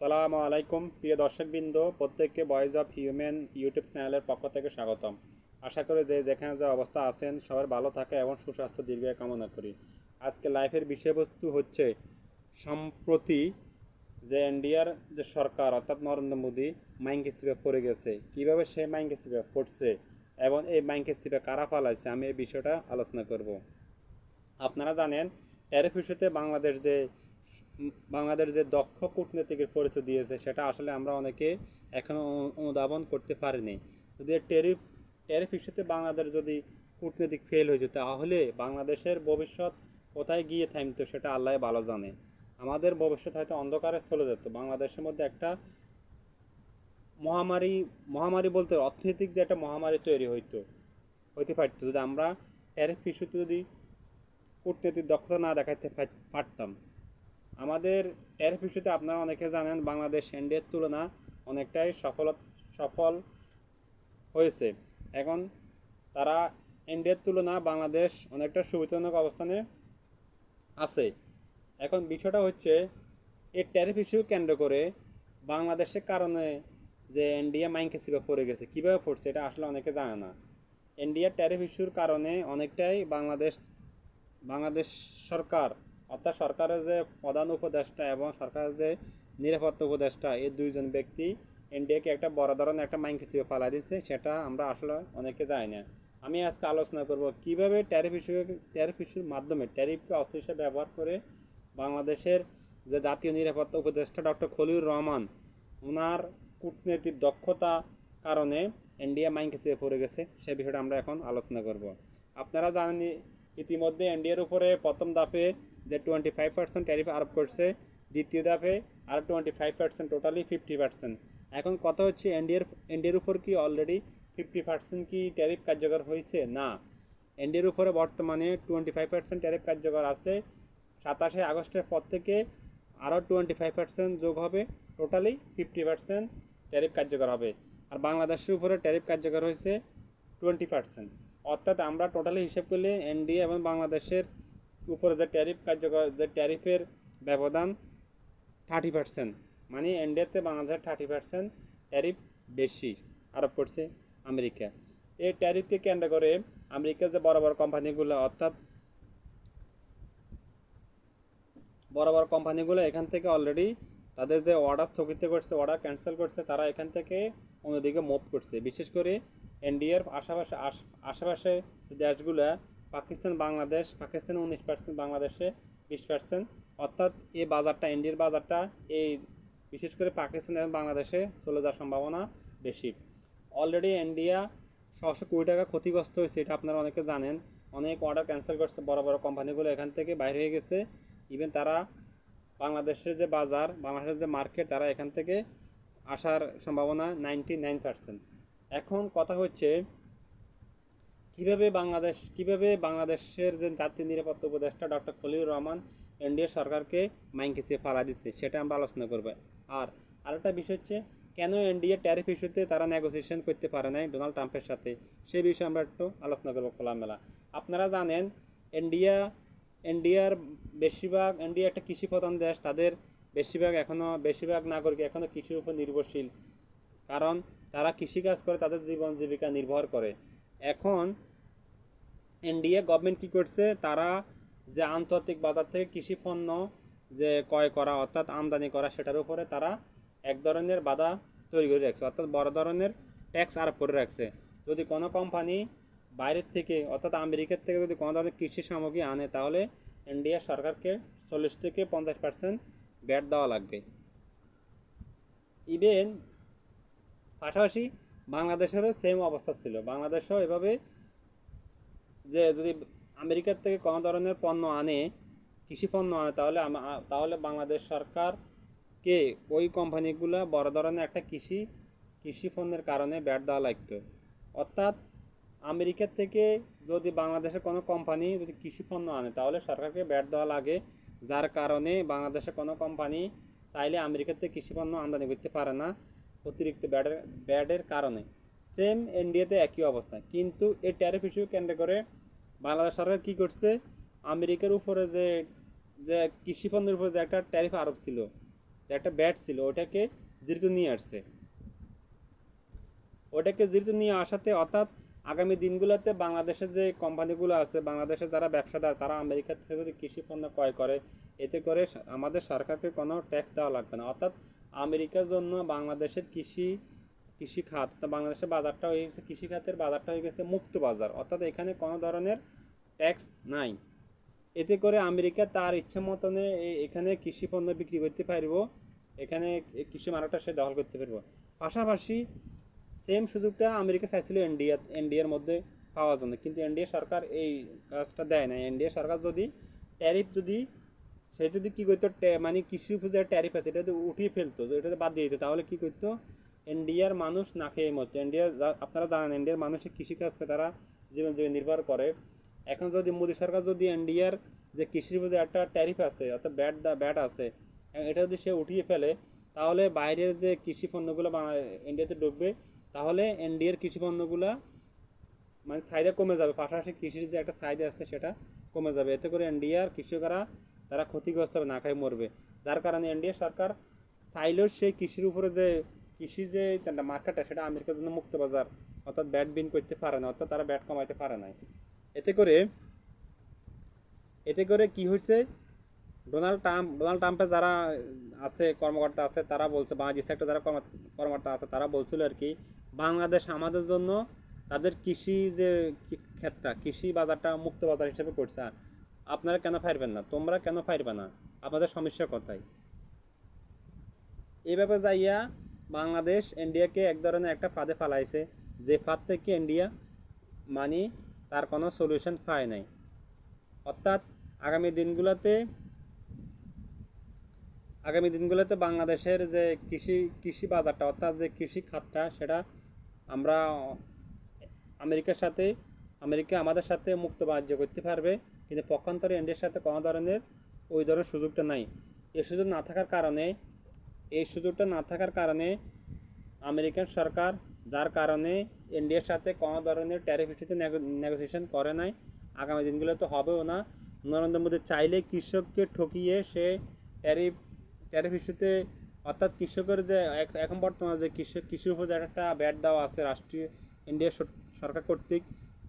আসসালামু আলাইকুম প্রিয় দর্শকবৃন্দ, প্রত্যেককে ভয়েস অফ হিউম্যান ইউটিউব চ্যানেলের পক্ষ থেকে স্বাগতম। আশা করি যে যেখানে যে অবস্থা আছেন সবার ভালো থাকে এবং সুস্বাস্থ্য দীর্ঘায়ু কামনা করি। আজকে লাইফের বিষয়বস্তু হচ্ছে সম্প্রতি যে ইন্ডিয়ার যে সরকার অর্থাৎ নরেন্দ্র মোদী মাইনকে সিপে পড়ে গেছে, কীভাবে সে মাইনকে সিপে পড়ছে এবং এই মাইনকে সিপে কারা পালাইছে, আমি এই বিষয়টা আলোচনা করব। আপনারা জানেন ট্যারিফ ইস্যুতে বাংলাদেশ যে দক্ষ কূটনীতিকের পরিচয় দিয়েছে সেটা আসলে আমরা অনেকে এখনও অনুধাবন করতে পারিনি। যদি ট্যারিফ ইস্যুতে বাংলাদেশ যদি কূটনীতিক ফেল হয়ে যেত তাহলে বাংলাদেশের ভবিষ্যৎ কোথায় গিয়ে থামতো সেটা আল্লাহ ভালো জানে। আমাদের ভবিষ্যৎ হয়তো অন্ধকারে চলে যেত। বাংলাদেশের মধ্যে একটা মহামারী মহামারী বলতে অর্থনৈতিক যে একটা মহামারী তৈরি হইতে পারতো যদি আমরা ট্যারিফ ইস্যুতে যদি কূটনীতিক দক্ষতা না দেখাতে পারতাম। আমাদের ট্যারিফ ইস্যুতে আপনারা অনেকে জানেন বাংলাদেশ ইন্ডিয়ার তুলনা অনেকটাই সফল হয়েছে। এখন তারা ইন্ডিয়ার তুলনা বাংলাদেশ অনেকটা সুবিধাজনক অবস্থানে আছে। এখন বিষয়টা হচ্ছে এই ট্যারিফ ইস্যু কেন্দ্র করে বাংলাদেশের কারণে যে ইন্ডিয়া মাইনকে সিপে পড়ে গেছে, কীভাবে পড়ছে এটা আসলে অনেকে জানে না। ইন্ডিয়ার ট্যারিফ ইস্যুর কারণে অনেকটাই বাংলাদেশ সরকার অর্থাৎ সরকারের যে প্রধান উপদেষ্টা এবং সরকারের যে নিরাপত্তা উপদেষ্টা, এই দুইজন ব্যক্তি ইন্ডিয়াকে একটা বড় ধরনের একটা মাইন্ড হিসেবে ফালা দিচ্ছে, সেটা আমরা আসলে অনেকে জানি না। আমি আজকে আলোচনা করব কীভাবে ট্যারিফ ইস্যুর মাধ্যমে ট্যারিফকে অস্ত্র হিসেবে ব্যবহার করে বাংলাদেশের যে জাতীয় নিরাপত্তা উপদেষ্টা ডক্টর খলিলুর রহমান, ওনার কূটনৈতিক দক্ষতা কারণে ইন্ডিয়া মাইন্ড হিসেবে পড়ে গেছে, সে বিষয়টা আমরা এখন আলোচনা করব। আপনারা জানেন ইতিমধ্যে ইন্ডিয়ার উপরে প্রথম ধাপে যে 25% ট্যারিফ আরোপ করছে, দ্বিতীয় ধাপে আর 25%, টোটালি 50%। এখন কথা হচ্ছে ইন্ডিয়ার উপর কি অলরেডি 50% কি ট্যারিফ কার্যকর হয়েছে? না, ইন্ডিয়ার উপরে বর্তমানে 25% ট্যারিফ কার্যকর আছে। 27 আগস্টের পর থেকে আরও 25% যোগ হবে, টোটালি 50% ট্যারিফ কার্যকর হবে। আর বাংলাদেশের উপরে ট্যারিফ কার্যকর হয়েছে 20%। অর্থাৎ আমরা টোটালি হিসেব করলে ইন্ডিয়া এবং বাংলাদেশের উপরে যে ট্যারিফের ব্যবধান 30%, মানে ইন্ডিয়াতে বাংলাদেশের 30% ট্যারিফ বেশি আরোপ করছে আমেরিকা। এই ট্যারিফকে কেন্দ্র করে আমেরিকার যে বড় বড় কোম্পানিগুলো এখান থেকে অলরেডি তাদের যে অর্ডার স্থগিত করছে, অর্ডার ক্যান্সেল করছে, তারা এখান থেকে অন্যদিকে মুভ করছে। বিশেষ করে ইন্ডিয়ার আশেপাশে যে দেশগুলো পাকিস্তানে 19%, বাংলাদেশে 20%। অর্থাৎ এই বাজারটা, ইন্ডিয়ার বাজারটা এই বিশেষ করে পাকিস্তান এবং বাংলাদেশে চলে যাওয়ার সম্ভাবনা বেশি। অলরেডি ইন্ডিয়া 600 কোটি টাকা ক্ষতিগ্রস্ত হয়েছে, এটা আপনারা অনেকে জানেন। অনেক অর্ডার ক্যান্সেল করছে, বড় বড় কোম্পানিগুলো এখান থেকে বাইরে হয়ে গেছে। ইভেন তারা বাংলাদেশের যে বাজার, বাংলাদেশের যে মার্কেট, তারা এখান থেকে আসার সম্ভাবনা 99%। এখন কথা হচ্ছে কিভাবে বাংলাদেশের যে জাতীয় নিরাপত্তা উপদেষ্টা ডক্টর খলিলুর রহমান ইন্ডিয়া সরকারকে মাইনকে চেয়ে ফালা দিচ্ছে, সেটা আমরা আলোচনা করবো। আর আরেকটা বিষয় হচ্ছে কেন ইন্ডিয়া ট্যারিফ ইস্যুতে তারা নেগোসিয়েশন করতে পারে নাই ডোনাল্ড ট্রাম্পের সাথে, সেই বিষয়ে আমরা একটু আলোচনা করবো খোলামেলা। আপনারা জানেন ইন্ডিয়া ইন্ডিয়া একটা কৃষি প্রধান দেশ। তাদের বেশিরভাগ নাগরিক এখনও কৃষির উপর নির্ভরশীল, কারণ তারা কৃষিকাজ করে তাদের জীবন জীবিকা নির্ভর করে। এখন ইন্ডিয়া গভর্নমেন্ট কী করছে, তারা যে আন্তর্জাতিক বাজার থেকে কৃষি পণ্য যে ক্রয় করা অর্থাৎ আমদানি করা, সেটার উপরে তারা এক ধরনের বাধা তৈরি করে রাখছে, অর্থাৎ বড় ধরনের ট্যাক্স আরোপ করে রাখছে। যদি কোনো কোম্পানি বাইরের থেকে অর্থাৎ আমেরিকার থেকে যদি কোনো ধরনের কৃষি সামগ্রী আনে, তাহলে ইন্ডিয়া সরকারকে 40 থেকে 50% ব্যাট দেওয়া লাগবে। ইভেন পাশাপাশি বাংলাদেশেরও সেম অবস্থা ছিল। বাংলাদেশও এভাবে যে যদি আমেরিকার থেকে কোনো ধরনের কৃষি পণ্য আনে, তাহলে বাংলাদেশ সরকারকে ওই কোম্পানিগুলো বড় ধরনের একটা কৃষি পণ্যের কারণে ব্যাট দেওয়া লাগতো। অর্থাৎ আমেরিকার থেকে যদি বাংলাদেশের কোনো কোম্পানি যদি কৃষি পণ্য আনে, তাহলে সরকারকে ব্যাট দেওয়া লাগে, যার কারণে বাংলাদেশের কোনো কোম্পানি চাইলে আমেরিকার থেকে কৃষি পণ্য আমদানি করতে পারে না অতিরিক্ত ব্যাটের কারণে। সেম ইন্ডিয়াতে একই অবস্থা। কিন্তু এই ট্যারিফ ইস্যু কেন্দ্র করে বাংলাদেশ সরকার কী করছে, আমেরিকার উপরে যে কৃষি পণ্যের উপরে যে একটা ট্যারিফ আরোপ ছিল, যে একটা ব্যাট ছিল ওটাকে দ্রুত নিয়ে আসছে। ওটাকে দ্রুত নিয়ে আসাতে অর্থাৎ আগামী দিনগুলোতে বাংলাদেশের যে কোম্পানিগুলো আছে, বাংলাদেশের যারা ব্যবসাদার, তারা আমেরিকা থেকে যদি কৃষি পণ্য ক্রয় করে, এতে করে আমাদের সরকারকে কোনো ট্যাক্স দেওয়া লাগবে না। অর্থাৎ আমেরিকার জন্য বাংলাদেশের কৃষি খাত, বাংলাদেশের বাজারটা হয়ে গেছে, কৃষি খাতের বাজারটা হয়ে গেছে মুক্ত বাজার, অর্থাৎ এখানে কোনো ধরনের ট্যাক্স নাই। এতে করে আমেরিকা তার ইচ্ছা মতনে এখানে কৃষি পণ্য বিক্রি করতে পারবো, এখানে কৃষি মার্কেটটা সে দখল করতে পারবো। পাশাপাশি সেম সুযোগটা আমেরিকা চাইছিল ইন্ডিয়ার মধ্যে পাওয়ার জন্য, কিন্তু ইন্ডিয়া সরকার এই কাজটা দেয় না। ইন্ডিয়া সরকার যদি ট্যারিফ যদি সে যদি কী করতো, মানে কৃষির উপর যে ট্যারিফ আছে এটা যদি উঠিয়ে ফেলতো, এটাতে বাদ দিয়ে দিত, তাহলে কী করতো, ইন্ডিয়ার মানুষ না খেয়ে মতো। আপনারা জানেন ইন্ডিয়ার মানুষের কৃষিকাজকে তারা জীবন নির্ভর করে। এখন যদি মোদী সরকার যদি ইন্ডিয়ার যে কৃষির উপর যে একটা ট্যারিফ আছে, অর্থাৎ ব্যাট আছে, এটা যদি সে উঠিয়ে ফেলে, তাহলে বাইরের যে কৃষি পণ্যগুলো ইন্ডিয়াতে ঢুকবে, তাহলে ইন্ডিয়ার কৃষি পণ্যগুলো মানে চাহিদা কমে যাবে, পাশাপাশি কৃষির যে একটা চাহিদা আছে সেটা কমে যাবে। এতে করে ইন্ডিয়ার কৃষকরা তারা ক্ষতিগ্রস্ত হবে, না খাই মরবে। যার কারণে ইন্ডিয়া সরকার চাইলেও সেই কৃষির উপরে যে কৃষি যে মার্কেটটা, সেটা আমেরিকার জন্য মুক্ত বাজার, অর্থাৎ ব্যাট বিন করতে পারে না, অর্থাৎ তারা ব্যাট কমাইতে পারে না। এতে করে কি হয়েছে, ডোনাল্ড ট্রাম্পে যারা আছে কর্মকর্তা আছে, তারা বলছে, বাংলাদেশ একটা যারা কর্মকর্তা আছে, তারা বলছিল আর কি, বাংলাদেশ আমাদের জন্য তাদের কৃষি যে ক্ষেত্রটা, কৃষি বাজারটা মুক্ত বাজার হিসেবে করছে। আপনারা কেন পারবেন না, তোমরা কেন পারবে না, আপনাদের সমস্যা কোথায়? এইভাবে যাইয়া বাংলাদেশ ইন্ডিয়াকে এক ধরনের একটা ফাঁদে ফালাইছে, যে ফাঁদ থেকে ইন্ডিয়া মানে তার কোনো সলিউশন পায় নাই। অর্থাৎ আগামী দিনগুলোতে বাংলাদেশের যে কৃষি বাজারটা, অর্থাৎ যে কৃষি খাতটা, সেটা আমরা আমেরিকা আমাদের সাথে মুক্ত বাণিজ্য করতে পারবে, কিন্তু পক্ষান্তরে ইন্ডিয়ার সাথে কোনো ধরনের ওই ধরনের সুযোগটা নাই। এই সুযোগটা না থাকার কারণে আমেরিকান সরকার, যার কারণে ইন্ডিয়ার সাথে কোনো ধরনের ট্যারিফ ইস্যুতে নেগোসিয়েশন করে নাই, আগামী দিনগুলো তো হবেও না। নরেন্দ্র মোদী চাইলে কৃষককে ঠকিয়ে সে ট্যারিফ ইস্যুতে, অর্থাৎ কৃষকের যে এখন বর্তমানে যে কৃষির উপর যে একটা ব্যাট দেওয়া আছে রাষ্ট্রীয় ইন্ডিয়া সরকার কর্তৃক,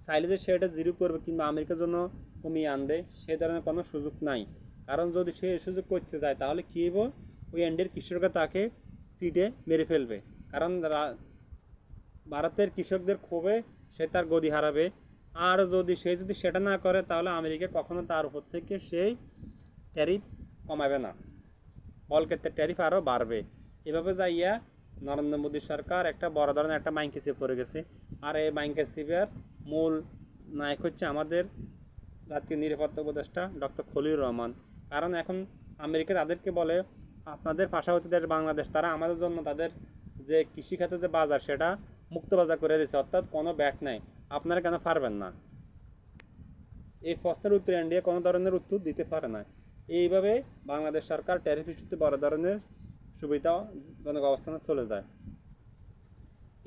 চাইলে যে সেটা জিরো করবে কিংবা আমেরিকার জন্য কমিয়ে আনবে, সে ধরনের কোনো সুযোগ নাই। কারণ যদি সে সুযোগ করতে যায়, তাহলে কী হইব, ওই ইন্ডিয়ার কৃষকরা তাকে পিঠে মেরে ফেলবে। কারণ ভারতের কৃষকদের ক্ষোভে সে তার গদি হারাবে। আর যদি সেটা না করে, তাহলে আমেরিকা কখনো তার উপর থেকে সেই ট্যারিফ কমাবে না, বলকে ট্যারিফ আরও বাড়বে। এভাবে যাইয়া নরেন্দ্র মোদী সরকার একটা বড় ধরনের একটা মাইনকে পড়ে গেছে। আর এই মাইনকে চেপের মূল নায়ক হচ্ছে আমাদের জাতীয় নিরাপত্তা উপদেষ্টা ডক্টর খলিলুর রহমান। কারণ এখন আমেরিকা তাদেরকে বলে, আপনাদের পার্শ্ববর্তী দেশ বাংলাদেশ, তারা আমাদের জন্য তাদের যে কৃষিখাতে যে বাজার, সেটা মুক্ত বাজার করে দিয়েছে, অর্থাৎ কোনো ব্যাট নাই, আপনারা কেন পারবেন না? এই প্রশ্নের উত্তর ইন্ডিয়া কোনো ধরনের উত্তর দিতে পারে না। এইভাবে বাংলাদেশ সরকার ট্যারিফ ইস্যুতে বড় ধরনের সুবিধাজনক অবস্থানে চলে যায়।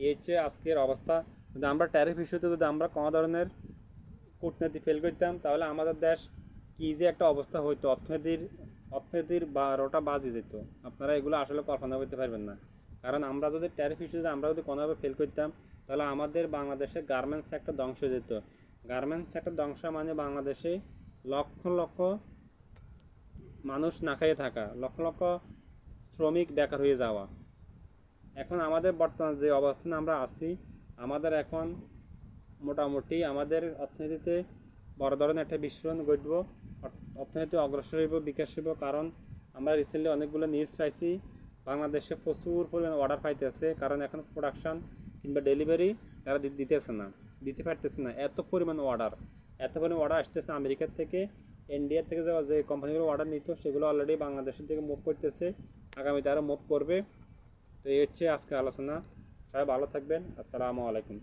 এই হচ্ছে আজকের অবস্থা। যদি আমরা ট্যারিফ ইস্যুতে আমরা কোনো ধরনের কূটনীতি ফেল করতাম, তাহলে আমাদের দেশ কী যে একটা অবস্থা হইতো, অর্থনীতির 12টা বাজে যেত। আপনারা এগুলো আসলে কল্পনা করতে পারবেন না। কারণ আমরা যদি ট্যারিফ ইস্যুতে কোনোভাবে ফেল করতাম, তাহলে আমাদের বাংলাদেশে গার্মেন্টস সেক্টর ধ্বংস হয়ে যেত। গার্মেন্টস সেক্টর ধ্বংস মানে বাংলাদেশে লক্ষ লক্ষ মানুষ না খেয়ে থাকা, লক্ষ লক্ষ শ্রমিক বেকার হয়ে যাওয়া। এখন আমাদের বর্তমান যে অবস্থানে আমরা আছি, আমাদের এখন মোটামুটি আমাদের অর্থনীতিতে বড় ধরনের একটা বিস্ফোরণ ঘটব, অর্থনীতি অগ্রসর হইব, বিকাশ হইব। কারণ আমরা রিসেন্টলি অনেকগুলো নিউজ পাইছি, বাংলাদেশে প্রচুর পরিমাণে অর্ডার পাইতেছে, কারণ এখন প্রোডাকশান কিংবা ডেলিভারি তারা দিতে পারতেছে না। এত পরিমাণ অর্ডার আসতেছে আমেরিকার থেকে, ইন্ডিয়ার থেকে যে কোম্পানিগুলো অর্ডার নিত, সেগুলো অলরেডি বাংলাদেশের থেকে মুভ করতেছে, আগামীতে আরও মুভ করবে। তো এই হচ্ছে আজকের আলোচনা। সবাই ভালো থাকবেন। আসসালামু আলাইকুম।